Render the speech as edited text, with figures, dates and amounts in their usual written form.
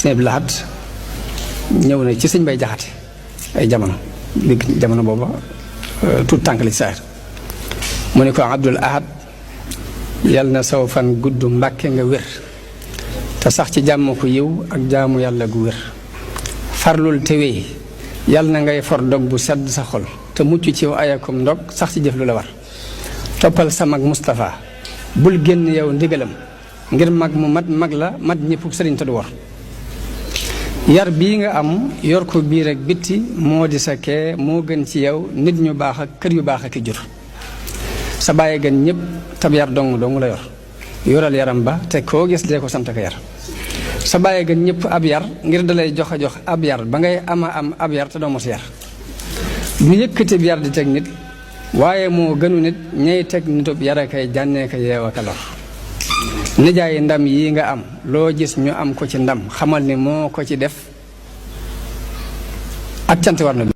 sëñ Abdou Lahad ñëw na ci sëñ Bay Jaxate ay jamono jamono booba tuut tànk li saar mu ne ko Abdul Ahad yal na saw fan gudd mbàkke nga wér te sax ci jàmm ko yiw ak jaamu yàlla gu wér farlul te wéy yal na ngay for dog bu sedd sa xol te mucc ci ayakum ndog sax ci jëf lu la war toppal sa mag Moustapha bul génn yow ndigalam ngir mag mu mag la mat ñëpp sëriñ te du war yar bii nga am yor ko biir ak bitti moo di sa kee moo gën ci yow nit ñu baax ak kër yu baax ak i jur sa bàyyi gën ñëpp tab yar dong la yor yoral yaram ba te koo gis dee ko sant ko yar sa bàyyi gën ñëpp ab yar ngir dalay jox a jox ab yar ba ngay am ab yar te doo mos yar du yëkkati bi yar di teg nit waaye moo gënu nit ñay teg nitub yara kay jànnee ko yeew ak lor nijaay ndam yi nga am loo gis ñu am ko ci ndam xamal ni moo ko ci def ak cant war na